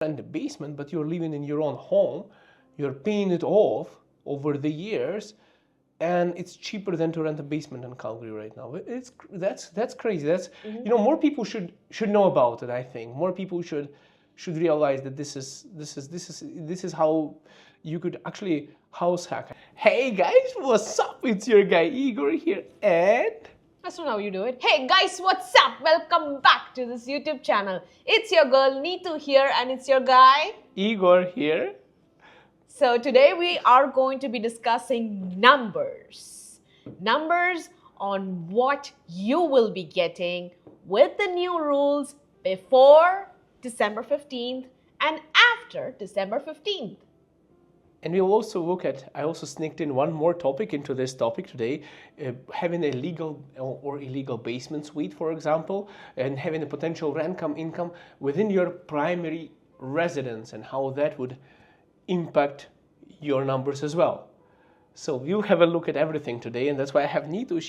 rent a basement, but you're living in your own home, you're paying it off over the years, and it's cheaper than to rent a basement in Calgary right now. That's crazy. That's more people should know about it. I think more people should realize that this is how you could actually house hack. Hey guys, what's up? It's your guy Igor here, and that's not how you do it. Hey guys, what's up? Welcome back to this YouTube channel. It's your girl Neetu here, and it's your guy Igor here. So today we are going to be discussing numbers. Numbers on what you will be getting with the new rules before December 15th and after December 15th. And we'll also look at, I also sneaked in one more topic into this topic today, having a legal or illegal basement suite, for example, and having a potential rent income within your primary residence and how that would impact your numbers as well. So we'll have a look at everything today, and that's why I have Neetu.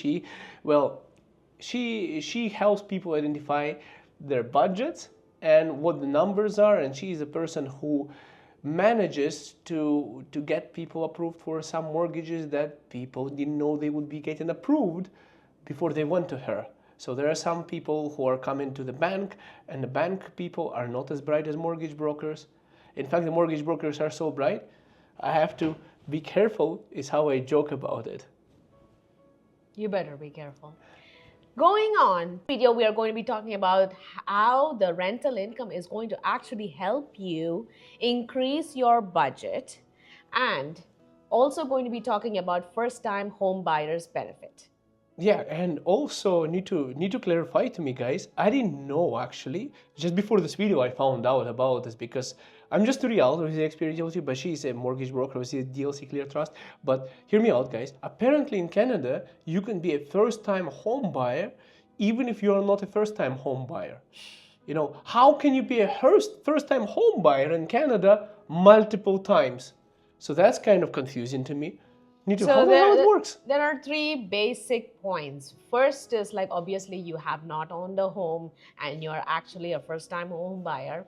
She helps people identify their budgets and what the numbers are, and she is a person who manages to get people approved for some mortgages that people didn't know they would be getting approved before they went to her. So there are some people who are coming to the bank, and the bank people are not as bright as mortgage brokers. In fact, the mortgage brokers are so bright, I have to be careful is how I joke about it. You better be careful. Going on video, we are going to be talking about how the rental income is going to actually help you increase your budget, and also going to be talking about first-time home buyers benefit. Yeah, and also need to clarify to me, guys. I didn't know actually. Just before this video, I found out about this because I'm just a realtor with the experience, but she's a mortgage broker with the DLC Clear Trust. But hear me out, guys. Apparently in Canada, you can be a first-time home buyer even if you are not a first-time home buyer. You know, how can you be a first-time home buyer in Canada multiple times? So that's kind of confusing to me. How it works? There are three basic points. First is like obviously you have not owned a home and you're actually a first-time home buyer.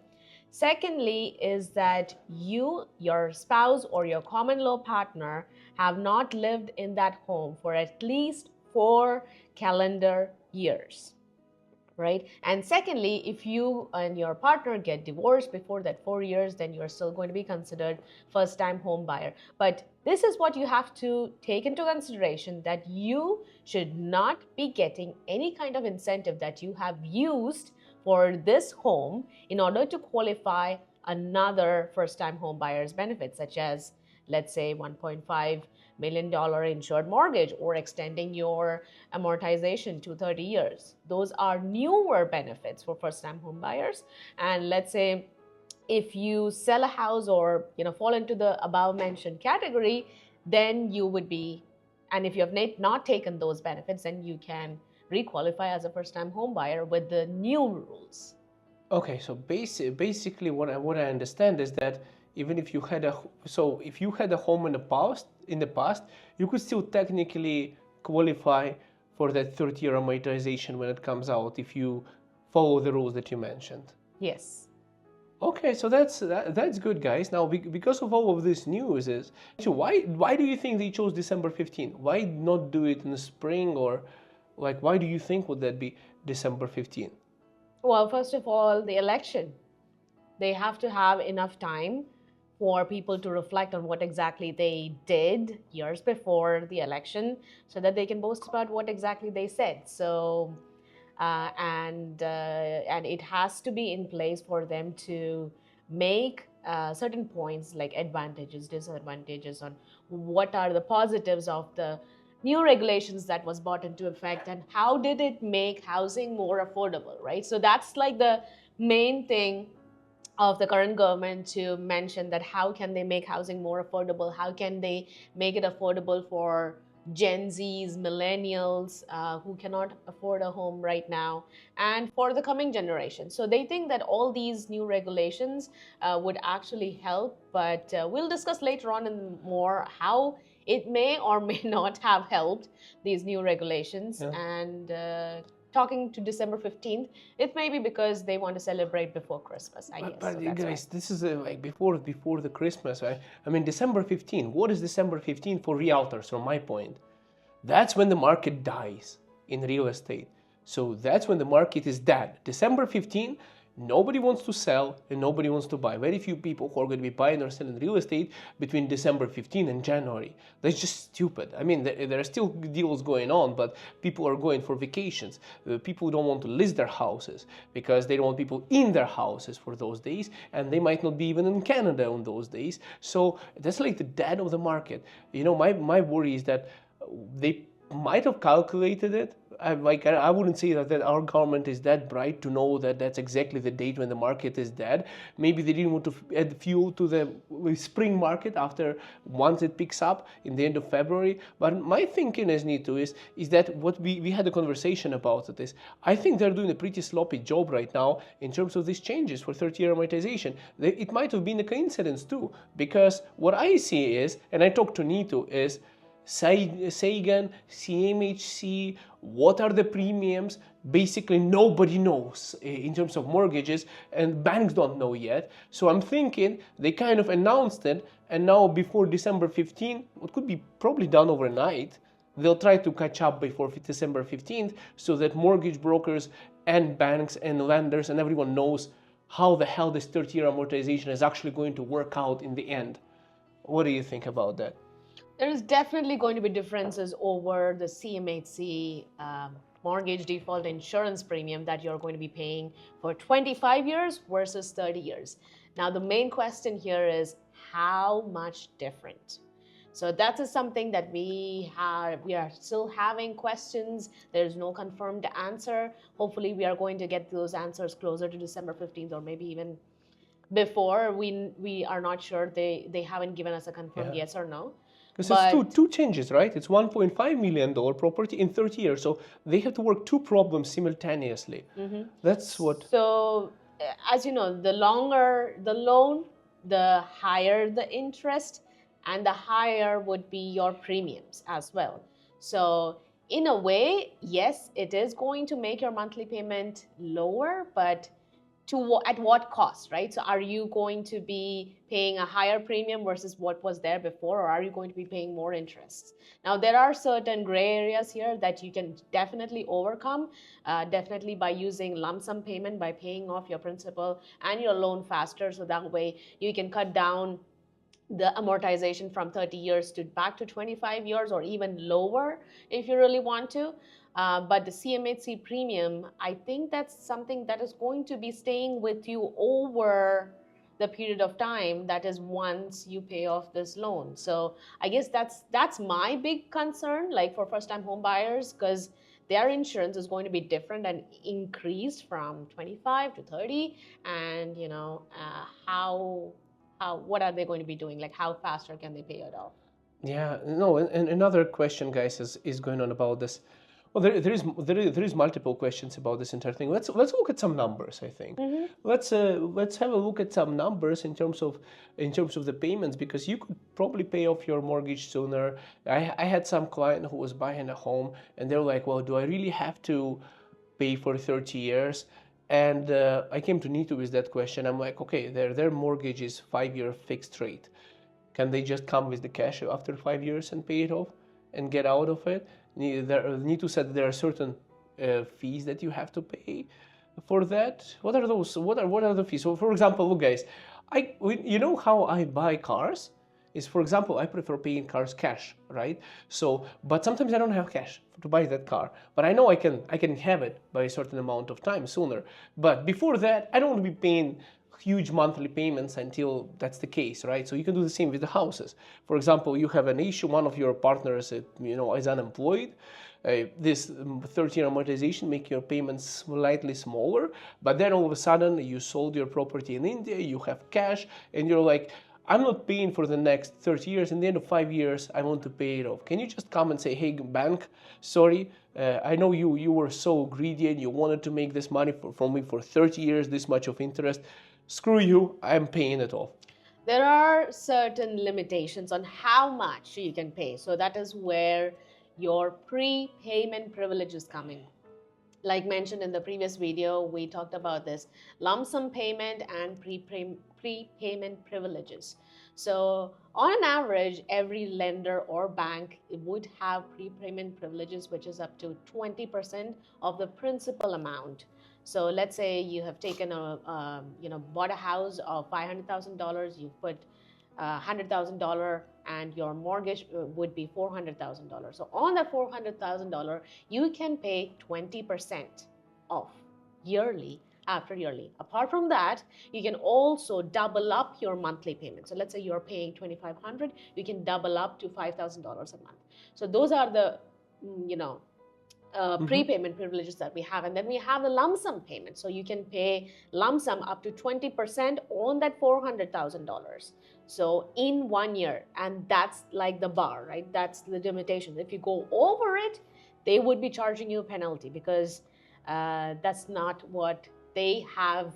Secondly is that you, your spouse or your common law partner have not lived in that home for at least 4 calendar years. Right? And secondly, if you and your partner get divorced before that 4 years, then you're still going to be considered first-time home buyer. But this is what you have to take into consideration, that you should not be getting any kind of incentive that you have used for this home in order to qualify another first-time home buyer's benefits, such as, let's say, $1.5 million insured mortgage or extending your amortization to 30 years. Those are newer benefits for first-time home buyers. And let's say if you sell a house or fall into the above mentioned category, then you would be, and if you have not taken those benefits, then you can requalify as a first-time home buyer with the new rules. Okay, so basically what I understand is that even if you had if you had a home in the past, you could still technically qualify for that 30-year amortization when it comes out if you follow the rules that you mentioned. Yes. Okay, so that's good, guys. Now, because of all of this news, why do you think they chose December 15th? Why not do it in the spring, or like why do you think would that be December 15th? Well, first of all, the election. They have to have enough time for people to reflect on what exactly they did years before the election, so that they can boast about what exactly they said. So, and it has to be in place for them to make certain points like advantages, disadvantages, on what are the positives of the new regulations that was brought into effect and how did it make housing more affordable, right? So that's like the main thing of the current government, to mention that how can they make housing more affordable, how can they make it affordable for Gen Zs, millennials who cannot afford a home right now, and for the coming generation. So they think that all these new regulations would actually help, but we'll discuss later on in more how it may or may not have helped, these new regulations. Yeah. And talking to December 15th, it may be because they want to celebrate before Christmas, I guess. But So you that's why. guys, this is like before the Christmas, right? I mean, December 15. What is December 15 for realtors? From my point, that's when the market dies in real estate. So that's when the market is dead. December 15, nobody wants to sell and nobody wants to buy. Very few people who are going to be buying or selling real estate between December 15 and January. That's just stupid. I mean, there are still deals going on, but people are going for vacations. People don't want to list their houses because they don't want people in their houses for those days, and they might not be even in Canada on those days. So that's like the dead of the market. You know, my worry is that they might have calculated it. I wouldn't say that our government is that bright to know that that's exactly the date when the market is dead. Maybe they didn't want to add fuel to the spring market after once it picks up in the end of February. But my thinking is, Neetu, is that what we had a conversation about it is, I think they're doing a pretty sloppy job right now in terms of these changes for 30-year amortization. It might have been a coincidence too, because what I see is, and I talked to Neetu, is Sagan, CMHC, what are the premiums? Basically, nobody knows in terms of mortgages, and banks don't know yet. So I'm thinking they kind of announced it, and now before December 15, what could be probably done overnight, they'll try to catch up before December 15th so that mortgage brokers and banks and lenders and everyone knows how the hell this 30-year amortization is actually going to work out in the end. What do you think about that? There is definitely going to be differences over the CMHC mortgage default insurance premium that you're going to be paying for 25 years versus 30 years. Now, the main question here is how much different? So that is something that we are still having questions. There's no confirmed answer. Hopefully, we are going to get those answers closer to December 15th or maybe even before. We are not sure. They haven't given us a confirmed yes or no. Because it's two changes, right? It's $1.5 million property in 30 years. So they have to work two problems simultaneously. That's what. So, as you know, the longer the loan, the higher the interest, and the higher would be your premiums as well. So, in a way, yes, it is going to make your monthly payment lower, but at what cost, right? So are you going to be paying a higher premium versus what was there before, or are you going to be paying more interest? Now, there are certain gray areas here that you can definitely overcome, definitely by using lump sum payment, by paying off your principal and your loan faster, so that way you can cut down the amortization from 30 years to back to 25 years or even lower if you really want to. But the CMHC premium, I think that's something that is going to be staying with you over the period of time, that is once you pay off this loan. So I guess that's my big concern, like for first time home buyers, because their insurance is going to be different and increased from 25 to 30. And what are they going to be doing? Like, how faster can they pay it off? Yeah, no, and another question, guys, is going on about this. Well, there is multiple questions about this entire thing. Let's look at some numbers. I think let's have a look at some numbers in terms of the payments, because you could probably pay off your mortgage sooner. I had some client who was buying a home and they're like, well, do I really have to pay for 30 years? And I came to Neetu with that question. I'm like, okay, their mortgage is 5-year fixed rate. Can they just come with the cash after 5 years and pay it off and get out of it? Neetu said there are certain fees that you have to pay for that. What are those? What are the fees? So, for example, look, guys, you know how I buy cars? Is, for example, I prefer paying cars cash, right? So, but sometimes I don't have cash to buy that car, but I know I can have it by a certain amount of time sooner. But before that, I don't want to be paying huge monthly payments until that's the case, right? So you can do the same with the houses. For example, you have an issue, one of your partners, is unemployed. This 30-year amortization make your payments slightly smaller, but then all of a sudden you sold your property in India, you have cash, and you're like, I'm not paying for the next 30 years. In the end of 5 years, I want to pay it off. Can you just come and say, hey, bank, sorry, I know you were so greedy and you wanted to make this money from me for 30 years, this much of interest. Screw you, I'm paying it off. There are certain limitations on how much you can pay. So that is where your prepayment privilege is coming. like mentioned in the previous video, we talked about this lump sum payment and prepayment privileges. So on an average, every lender or bank would have prepayment privileges, which is up to 20% of the principal amount. So let's say you have taken bought a house of $500,000, you put $100,000, and your mortgage would be $400,000. So on that $400,000, you can pay 20% off yearly after yearly. Apart from that, you can also double up your monthly payment. So let's say you're paying $2,500, you can double up to $5,000 a month. So those are the prepayment privileges that we have. And then we have the lump sum payment. So you can pay lump sum up to 20% on that $400,000. So in 1 year, and that's like the bar, right? That's the limitation. If you go over it, they would be charging you a penalty, because that's not what they have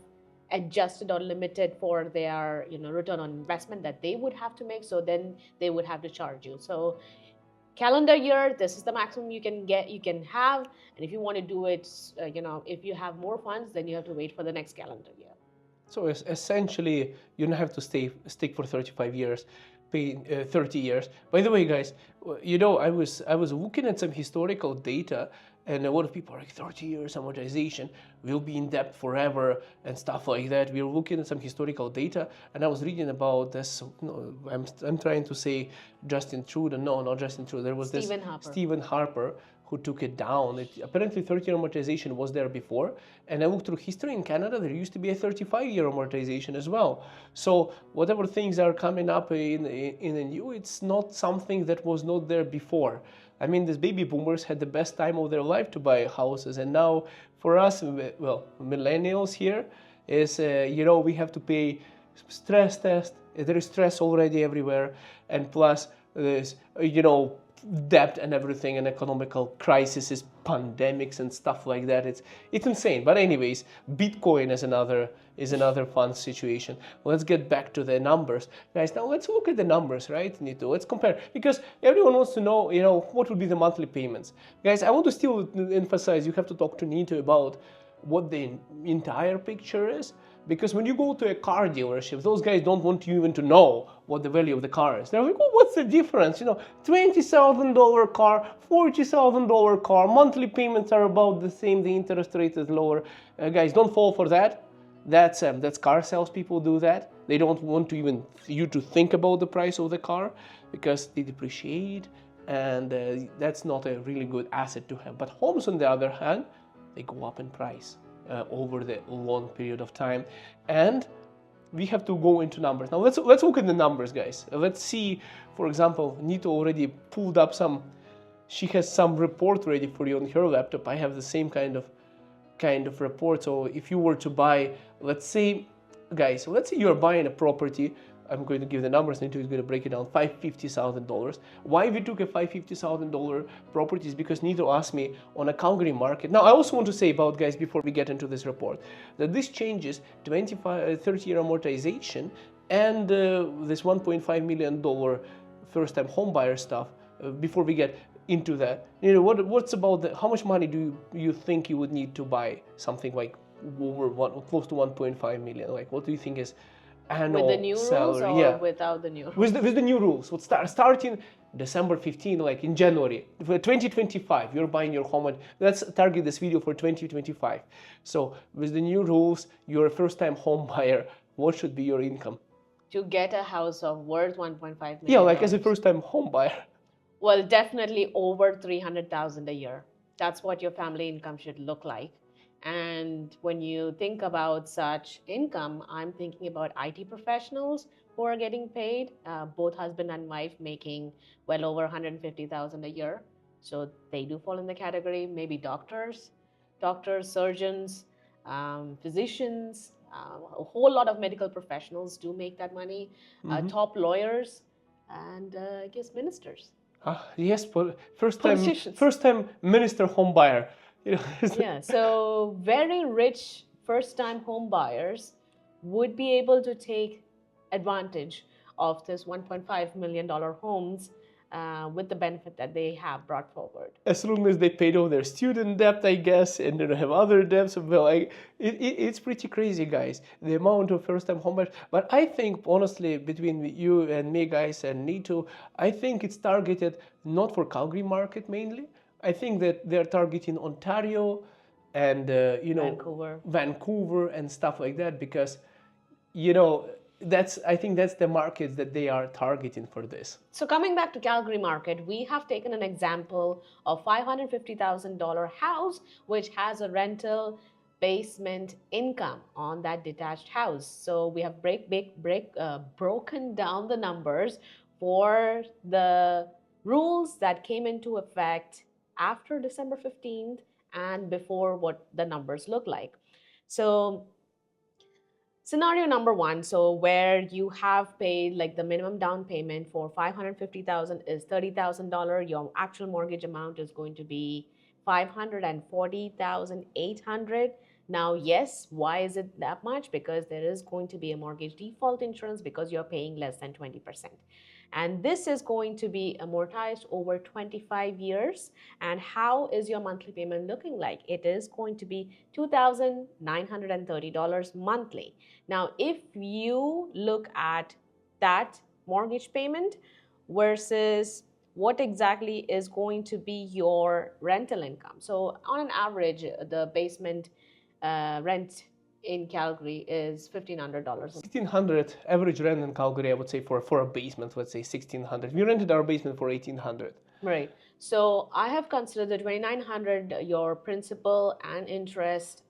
adjusted or limited for their return on investment that they would have to make. So then they would have to charge you. So calendar year, this is the maximum you can have, and if you want to do it, if you have more funds, then you have to wait for the next calendar year. So essentially, you don't have to stick for 35 years, pay 30 years. By the way, guys, I was looking at some historical data, and a lot of people are like 30 years amortization, we'll be in debt forever and stuff like that. We were looking at some historical data, and I was reading about this. No, I'm trying to say Justin Trudeau. No, not Justin Trudeau. There was Stephen Harper who took it down. Apparently 30-year amortization was there before, and I looked through history in Canada, there used to be a 35-year amortization as well. So whatever things are coming up in the new, it's not something that was not there before. I mean, these baby boomers had the best time of their life to buy houses, and now for us, well, millennials here, is we have to pay stress test. There is stress already everywhere, and plus there's debt and everything, and economical crises, pandemics and stuff like that. It's insane. But anyways, Bitcoin is another fun situation. Let's get back to the numbers, guys. Now let's look at the numbers, right, Nito? Let's compare, because everyone wants to know, what would be the monthly payments. Guys, I want to still emphasize, you have to talk to Nito about what the entire picture is. Because when you go to a car dealership, those guys don't want you even to know what the value of the car is. They're like, oh, what's the difference? $20,000 car, $40,000 car, monthly payments are about the same, the interest rate is lower. Guys, don't fall for that. That's car salespeople do that. They don't want you to think about the price of the car, because they depreciate, and that's not a really good asset to have. But homes, on the other hand, they go up in price over the long period of time, and we have to go into numbers. Now let's look at the numbers, guys. Let's see, for example, Nito already pulled up she has some report ready for you on her laptop. I have the same kind of report. So if you were to buy, let's say you're buying a property, I'm going to give the numbers, Nito is going to break it down, $550,000. Why we took a $550,000 property is because Nito asked me on a Calgary market. Now, I also want to say about, guys, before we get into this report, that this changes 30-year amortization and this $1.5 million first-time home buyer stuff. Before we get into that, what's about how much money do you think you would need to buy something like close to 1.5 million? Like, what do you think is annual with the new salary? rules, or without the new rules? With the new rules. Would starting December 15, like in January, for 2025, you're buying your home, and let's target this video for 2025. So with the new rules, you're a first-time home buyer. What should be your income to get a house of worth 1.5 million? Yeah, like as a first-time home buyer. Well, definitely over 300,000 a year. That's what your family income should look like. And when you think about such income, I'm thinking about IT professionals who are getting paid, both husband and wife making well over 150,000 a year. So they do fall in the category. Maybe doctors, surgeons, physicians, a whole lot of medical professionals do make that money. Top lawyers, and I guess ministers. Yes, first-time minister home buyer. Yeah, so very rich first-time home buyers would be able to take advantage of this $1.5 million homes with the benefit that they have brought forward. As long as they paid all their student debt, I guess, and they don't have other debts. Well, it's pretty crazy, guys, the amount of first-time homebuyers. But I think, honestly, between you and me, guys, and Nito, I think it's targeted not for Calgary market mainly. I think that they're targeting Ontario and, Vancouver and stuff like that because, I think that's the markets that they are targeting for this. So coming back to Calgary market, we have taken an example of $550,000 house which has a rental basement income on that detached house. So we have broken down the numbers for the rules that came into effect after December 15th and before, what the numbers look like. So scenario number one, so where you have paid like the minimum down payment for $550,000 is $30,000. Your actual mortgage amount is going to be $540,800. Now, yes, why is it that much? Because there is going to be a mortgage default insurance because you're paying less than 20%. And this is going to be amortized over 25 years. And how is your monthly payment looking like? It is going to be $2,930 monthly. Now, if you look at that mortgage payment versus what exactly is going to be your rental income. So on an average, the basement rent in Calgary is $1,500. $1,600 average rent in Calgary, I would say, for a basement, let's say $1,600. We rented our basement for $1,800. Right. So I have considered the $2,900 your principal and interest,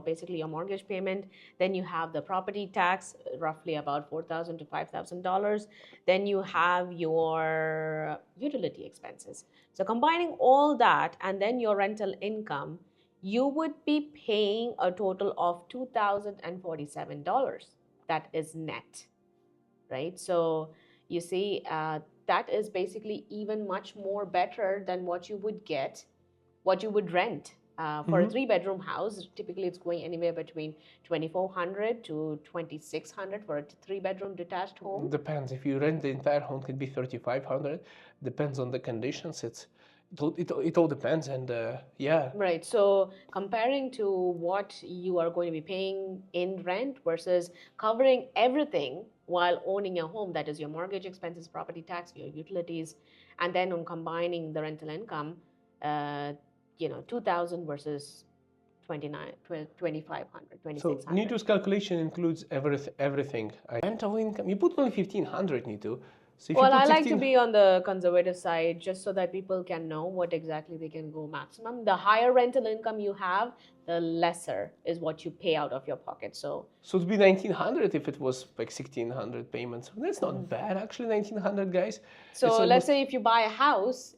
basically your mortgage payment. Then you have the property tax, roughly about $4,000 to $5,000. Then you have your utility expenses. So combining all that and then your rental income, you would be paying a total of $2,047. That is net, right? So you see, that is basically even much more better than what you would get, what you would rent. For a 3-bedroom house, typically it's going anywhere between $2,400 to $2,600 for a 3-bedroom detached home. Depends. If you rent the entire home, it can be $3,500. Depends on the conditions. It all depends, and yeah. Right. So comparing to what you are going to be paying in rent versus covering everything while owning your home, that is your mortgage expenses, property tax, your utilities, and then on combining the rental income, 2,000 versus 2,500, 2,600. So Nito's calculation includes everything. Rental income, you put only 1,500, Nito. So well, I like to be on the conservative side just so that people can know what exactly they can go maximum. The higher rental income you have, the lesser is what you pay out of your pocket. So it'd be 1,900 if it was like 1,600 payments. That's not bad, actually, 1,900, guys. So let's say if you buy a house,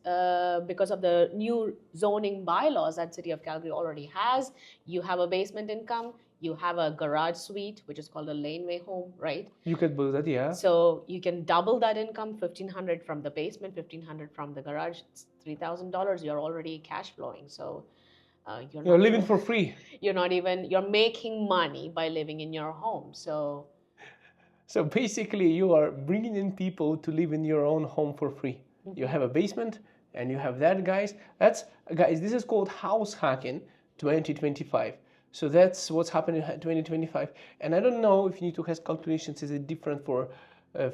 because of the new zoning bylaws that City of Calgary already has, you have a basement income, you have a garage suite, which is called a laneway home, right? You could build that, yeah. So you can double that income, $1,500 from the basement, $1,500 from the garage, it's $3,000. You're already cash flowing. So you're living for free. You're making money by living in your home. So basically you are bringing in people to live in your own home for free. You have a basement and you have that, guys. Guys, this is called house hacking 2025. So that's what's happening in 2025. And I don't know if Nito has calculations. Is it different for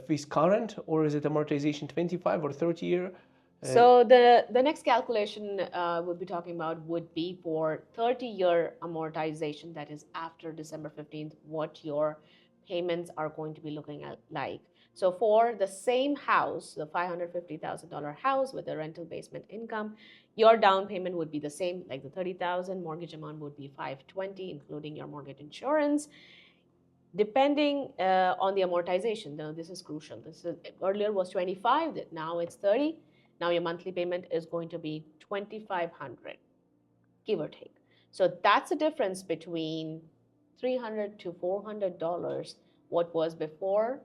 this current, or is it amortization 25 or 30 year? So the next calculation we'll be talking about would be for 30-year amortization, that is after December 15th, what your payments are going to be looking at like. So for the same house, the $550,000 house with a rental basement income, your down payment would be the same, like the $30,000. Mortgage amount would be $520, including your mortgage insurance. Depending on the amortization, now this is crucial. Earlier was 25, now it's 30. Now your monthly payment is going to be $2,500, give or take. So that's the difference between $300 to $400, what was before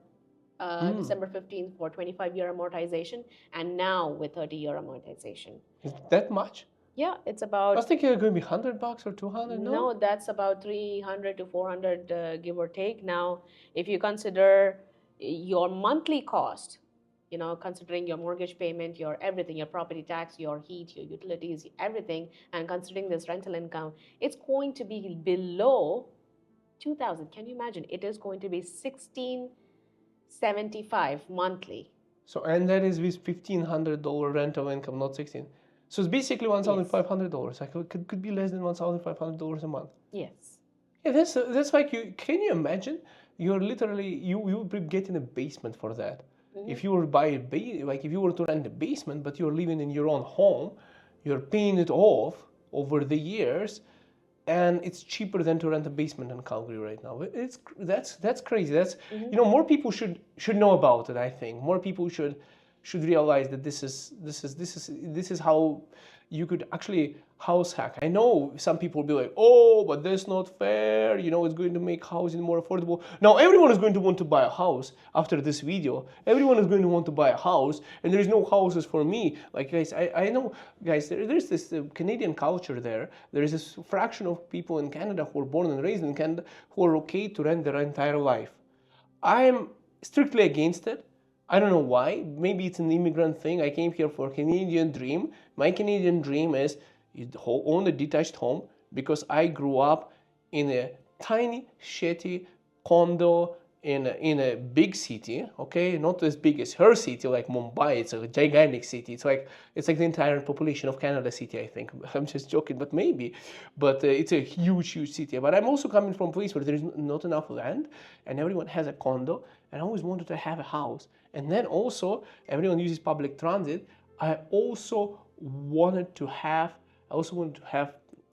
December 15th for 25-year amortization, and now with 30-year amortization. Is that much? Yeah, it's about. I was thinking it's going to be $100 or $200. No, that's about $300 to $400, give or take. Now, if you consider your monthly cost, considering your mortgage payment, your everything, your property tax, your heat, your utilities, everything, and considering this rental income, it's going to be below 2,000. Can you imagine? It is going to be 1,675 monthly. So, and that is with $1,500 rental income, not 16. So it's basically $1,500. Like it could be less than $1,500 a month. Yes. Yeah, that's like can you imagine? You're literally you would be getting a basement for that. If you were if you were to rent a basement, but you're living in your own home, you're paying it off over the years, and it's cheaper than to rent a basement in Calgary right now. That's crazy. That's more people should know about it. I think more people should realize that this is how you could actually house hack. I know some people will be like, oh, but that's not fair. It's going to make housing more affordable. Now everyone is going to want to buy a house after this video. Everyone is going to want to buy a house, and there is no houses for me. Like guys, I know, guys, there's this Canadian culture there. There is this fraction of people in Canada who are born and raised in Canada who are okay to rent their entire life. I'm strictly against it. I don't know why. Maybe it's an immigrant thing. I came here for a Canadian dream. My Canadian dream is you own a detached home because I grew up in a tiny, shitty condo in a big city, okay? Not as big as her city, like Mumbai. It's a gigantic city. It's like the entire population of Canada City, I think. I'm just joking, but maybe. But it's a huge, huge city. But I'm also coming from a place where there is not enough land, and everyone has a condo, and I always wanted to have a house. And then also, everyone uses public transit. I also wanted to have,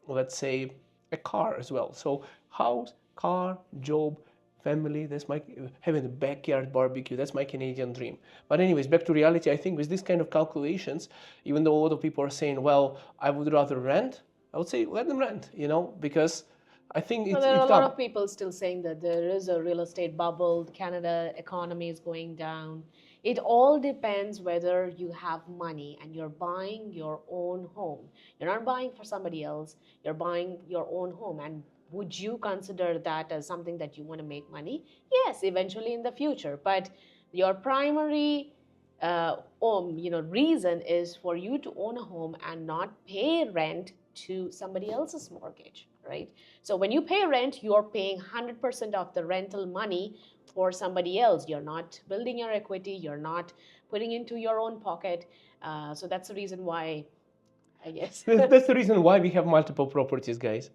let's say, a car as well. So house, car, job, family, that's my, having a backyard barbecue, that's my Canadian dream. But anyways, back to reality, I think with this kind of calculations, even though a lot of people are saying, well, I would rather rent, I would say let them rent, because I think So there are a lot of people still saying that there is a real estate bubble, the Canada economy is going down. It all depends whether you have money and you're buying your own home. You're not buying for somebody else, you're buying your own home. And would you consider that as something that you want to make money? Yes, eventually in the future. But your primary reason is for you to own a home and not pay rent to somebody else's mortgage, right? So when you pay rent, you're paying 100% of the rental money for somebody else. You're not building your equity, you're not putting into your own pocket. So that's the reason why, I guess. That's the reason why we have multiple properties, guys.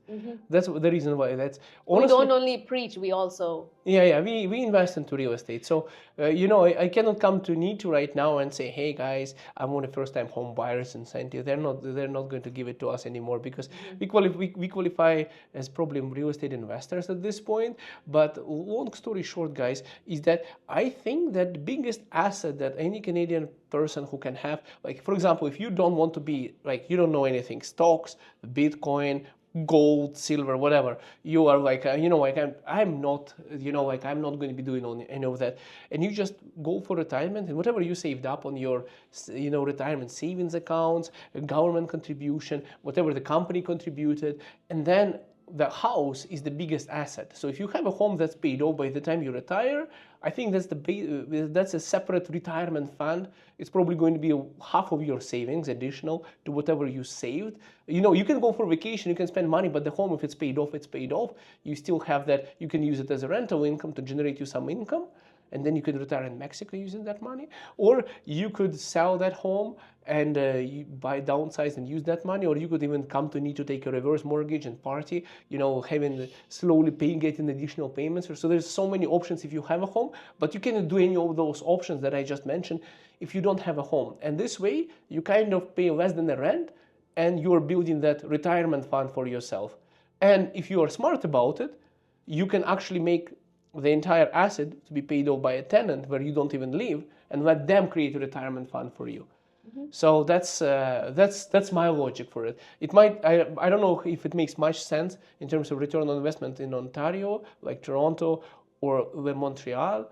That's the reason why. That's honestly, we don't only preach, we also we invest into real estate. So I cannot come to Nitu right now and say, hey guys, I'm one of the first time home buyers incentive. They're not going to give it to us anymore because we qualify as probably real estate investors at this point. But long story short, guys, is that I think that the biggest asset that any Canadian person who can have, like for example, if you don't want to be like, you don't know anything, stocks, Bitcoin, gold, silver, whatever, you are like, I'm not, I'm not going to be doing any of that. And you just go for retirement, and whatever you saved up on your, retirement savings accounts, government contribution, whatever the company contributed, and then the house is the biggest asset. So if you have a home that's paid off by the time you retire, I think that's a separate retirement fund. It's probably going to be half of your savings additional to whatever you saved. You can go for vacation, you can spend money, but the home, if it's paid off, it's paid off. You still have that. You can use it as a rental income to generate you some income, and then you could retire in Mexico using that money. Or you could sell that home and you buy downsize and use that money. Or you could even come to need to take a reverse mortgage and party, having slowly getting additional payments. So there's so many options if you have a home, but you cannot do any of those options that I just mentioned if you don't have a home. And this way, you kind of pay less than the rent, and you're building that retirement fund for yourself. And if you are smart about it, you can actually make the entire asset to be paid off by a tenant where you don't even live, and let them create a retirement fund for you. So that's my logic for it. It might, I don't know if it makes much sense in terms of return on investment in Ontario, like Toronto or Montreal.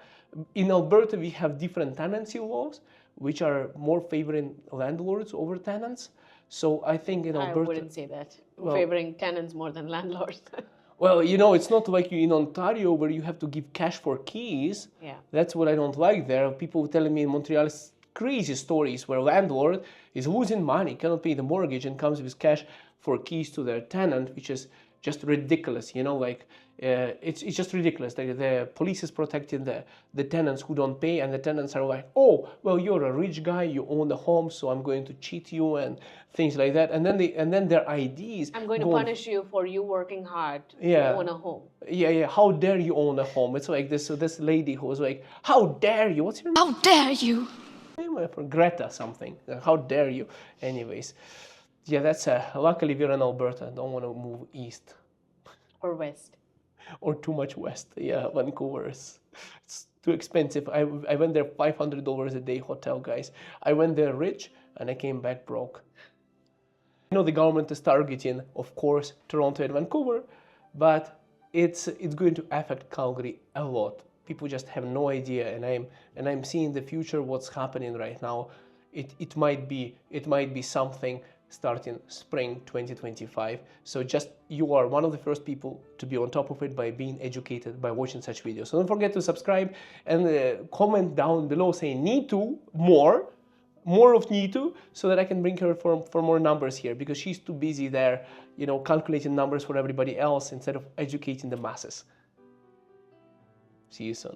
In Alberta, we have different tenancy laws, which are more favoring landlords over tenants. So I think in Alberta, I wouldn't say that. Favoring tenants more than landlords. Well, it's not like you in Ontario where you have to give cash for keys. Yeah. That's what I don't like there. People telling me in Montreal is crazy stories where landlord is losing money, cannot pay the mortgage, and comes with cash for keys to their tenant, which is just ridiculous, you know, like it's just ridiculous. Like the police is protecting the tenants who don't pay, and the tenants are like, oh, well, you're a rich guy, you own the home, so I'm going to cheat you and things like that. And then their IDs. I'm going to punish you for you working hard Yeah. to own a home. Yeah. How dare you own a home? It's like this lady who was like, how dare you? What's your name? How dare you? Greta something. How dare you? Anyways, yeah, that's luckily we're in Alberta. Don't want to move east. Or west. Or too much west. Yeah, Vancouver it's too expensive. I went there $500 a day hotel, guys. I went there rich and I came back broke. I know the government is targeting, of course, Toronto and Vancouver, but it's going to affect Calgary a lot. People just have no idea, and I'm seeing the future, what's happening right now. It might be something starting spring 2025. So just you are one of the first people to be on top of it by being educated by watching such videos. So don't forget to subscribe and comment down below saying need to more of Nitu, so that I can bring her for more numbers here, because she's too busy there, you know, calculating numbers for everybody else instead of educating the masses. See you soon.